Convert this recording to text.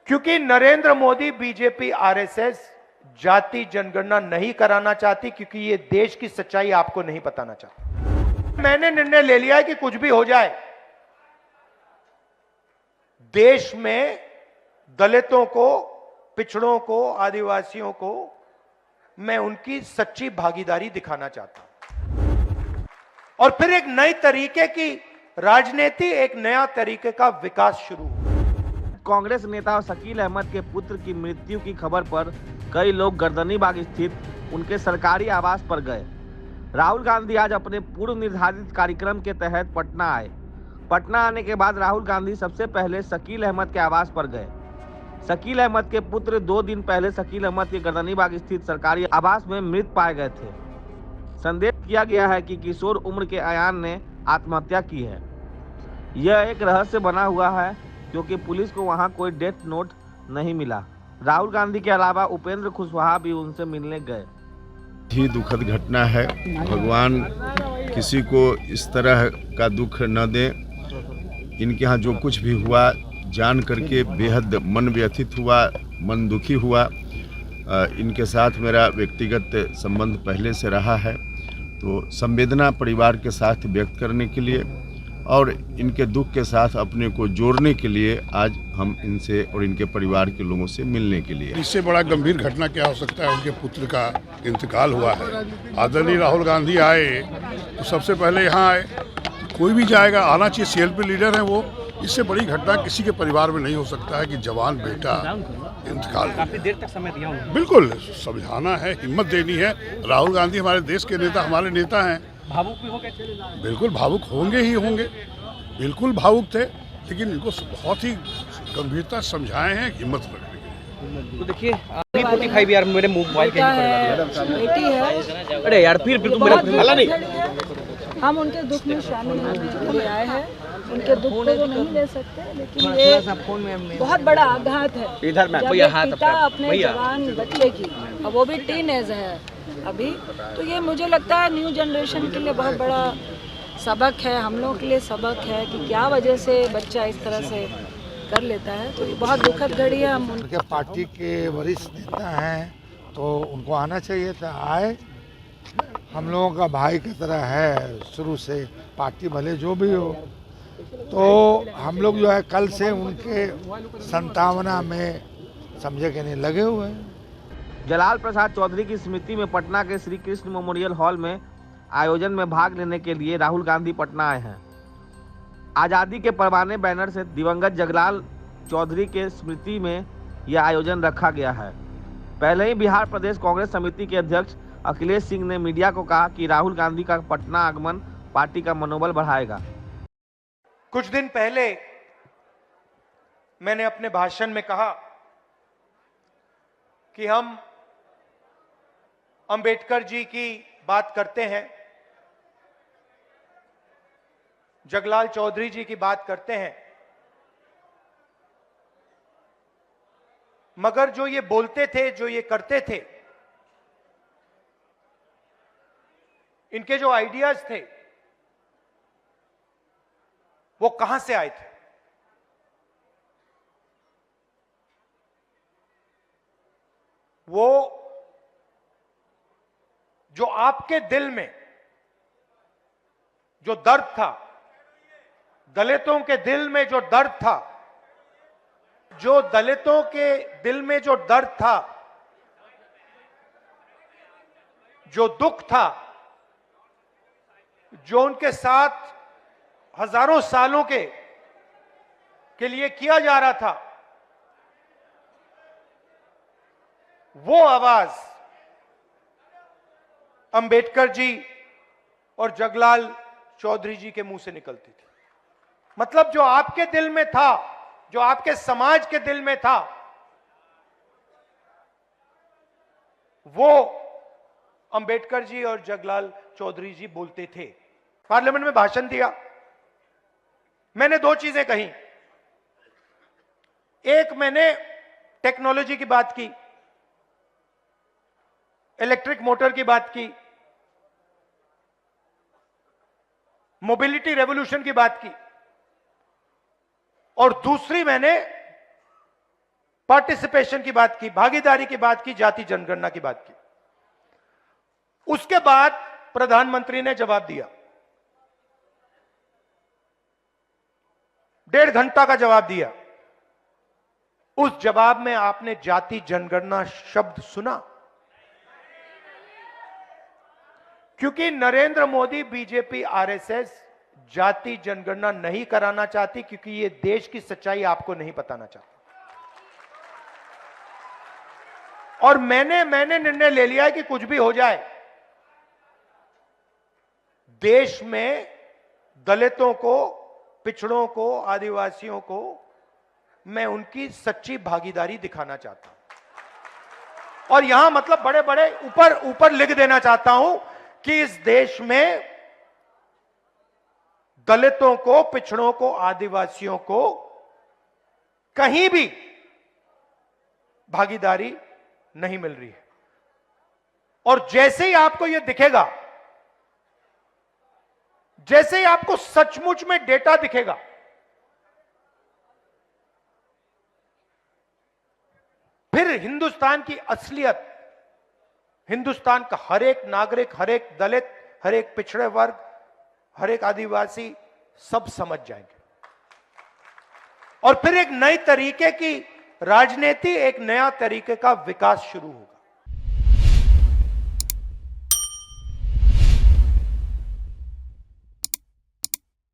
क्योंकि Narendra Modi, BJP, RSS जाति जनगणना नहीं कराना चाहती, क्योंकि ये देश की सच्चाई आपको नहीं बताना चाहती। मैंने निर्णय ले लिया है कि कुछ भी हो जाए, देश में दलितों को, पिछड़ों को, आदिवासियों को मैं उनकी सच्ची भागीदारी दिखाना चाहता हूं और फिर एक नए तरीके की राजनीति, एक नया तरीके का विकास शुरू हो। कांग्रेस नेता शकील अहमद के पुत्र की मृत्यु की खबर पर कई लोग गर्दनीबाग स्थित उनके सरकारी आवास पर गए। राहुल गांधी आज अपने पूर्व निर्धारित कार्यक्रम के तहत पटना आए। पटना आने के बाद राहुल गांधी सबसे पहले शकील अहमद के आवास पर गए। शकील अहमद के पुत्र 2 दिन पहले शकील अहमद के गर्दनीबाग स्थित सरकारी आवास में मृत पाए गए थे। संदेह किया गया है कि किशोर उम्र के अयान ने आत्महत्या की है। यह एक रहस्य बना हुआ है क्योंकि पुलिस को वहां कोई डेथ नोट नहीं मिला। राहुल गांधी के अलावा उपेंद्र कुशवाहा भी उनसे मिलने गए। ही दुखद घटना है। भगवान किसी को इस तरह का दुख न दे। इनके यहाँ जो कुछ भी हुआ जान करके बेहद मन व्यथित हुआ, मन दुखी हुआ। इनके साथ मेरा व्यक्तिगत संबंध पहले से रहा है, तो संवेदना परिवार के साथ व्यक्त करने के लिए और इनके दुख के साथ अपने को जोड़ने के लिए आज हम इनसे और इनके परिवार के लोगों से मिलने के लिए। इससे बड़ा गंभीर घटना क्या हो सकता है। उनके पुत्र का इंतकाल हुआ है। आदरणीय राहुल गांधी आए तो सबसे पहले यहाँ आए। कोई भी जाएगा, आना चाहिए। सीएलपी लीडर हैं वो। इससे बड़ी घटना किसी के परिवार में नहीं हो सकता है कि जवान बेटा इंतकाल। काफी देर तक समय दिया उन्होंने। बिल्कुल समझाना है, हिम्मत देनी है। राहुल गांधी हमारे देश के नेता, हमारे नेता हैं। भावुक भी हो गए? बिल्कुल भावुक होंगे ही होंगे, बिल्कुल भावुक थे, लेकिन इनको बहुत ही गंभीरता समझाए हैं, हिम्मत रखने के। तो देखिए पोती खाई भी यार, मेरे मोबाइल के बेटी है। अरे यार फिर तुम मेरा नहीं। हम उनके दुख में शामिल होने के लिए आए हैं। उनके दुख को तो नहीं ले सकते, लेकिन ये बहुत बड़ा आघात है। इधर जब एक पिता अपने जवान बच्चे की, और वो भी टीनेज है अभी, तो ये मुझे लगता है न्यू जनरेशन के लिए बहुत बड़ा सबक है, हम लोगों के लिए सबक है कि क्या वजह से बच्चा इस तरह से कर लेता है। तो ये बहुत दुखद घड़ी है। हम उनके पार्टी के वरिष्ठ नेता हैं तो उनको आना चाहिए था, आए। हम लोगों का भाई की तरह है शुरू से, पार्टी भले जो भी हो। तो हम लोग जो है कल से उनके संतावना में समझे कि नहीं लगे हुए हैं। जलाल प्रसाद चौधरी की स्मृति में पटना के श्री कृष्ण मेमोरियल हॉल में आयोजन में भाग लेने के लिए राहुल गांधी पटना आए हैं। आज़ादी के परवाने बैनर से दिवंगत जगलाल चौधरी के स्मृति में यह आयोजन रखा गया है। पहले ही बिहार प्रदेश कांग्रेस समिति के अध्यक्ष अखिलेश सिंह ने मीडिया को कहा कि राहुल गांधी का पटना आगमन पार्टी का मनोबल बढ़ाएगा। कुछ दिन पहले मैंने अपने भाषण में कहा कि हम अंबेडकर जी की बात करते हैं, जगलाल चौधरी जी की बात करते हैं, मगर जो ये बोलते थे, जो ये करते थे, इनके जो आइडियाज थे वो कहां से आए थे? वो जो आपके दिल में जो दर्द था, दलितों के दिल में जो दर्द था, जो दलितों के दिल में जो दर्द था, जो दुख था, जो उनके साथ हजारों सालों के लिए किया जा रहा था, वो आवाज अंबेडकर जी और जगलाल चौधरी जी के मुंह से निकलती थी। मतलब जो आपके दिल में था, जो आपके समाज के दिल में था, वो अंबेडकर जी और जगलाल चौधरी जी बोलते थे। पार्लियामेंट में भाषण दिया, मैंने 2 चीजें कही। एक, मैंने टेक्नोलॉजी की बात की, इलेक्ट्रिक मोटर की बात की, मोबिलिटी रेवोल्यूशन की बात की, और दूसरी मैंने पार्टिसिपेशन की बात की, भागीदारी की बात की, जाति जनगणना की बात की। उसके बाद प्रधानमंत्री ने जवाब दिया, 1.5 घंटा का जवाब दिया। उस जवाब में आपने जाति जनगणना शब्द सुना? क्योंकि नरेंद्र मोदी, बीजेपी, आरएसएस जाति जनगणना नहीं कराना चाहती, क्योंकि ये देश की सच्चाई आपको नहीं बताना चाहती। और मैंने निर्णय ले लिया है कि कुछ भी हो जाए, देश में दलितों को, पिछड़ों को, आदिवासियों को मैं उनकी सच्ची भागीदारी दिखाना चाहता हूं। और यहां मतलब बड़े बड़े ऊपर लिख देना चाहता हूं कि इस देश में दलितों को, पिछड़ों को, आदिवासियों को कहीं भी भागीदारी नहीं मिल रही है। और जैसे ही आपको यह दिखेगा, जैसे ही आपको सचमुच में डेटा दिखेगा, फिर हिंदुस्तान की असलियत, हिंदुस्तान का हर एक नागरिक, हर एक दलित, हर एक पिछड़े वर्ग, हर एक आदिवासी सब समझ जाएंगे। और फिर एक नए तरीके की राजनीति, एक नया तरीके का विकास शुरू होगा।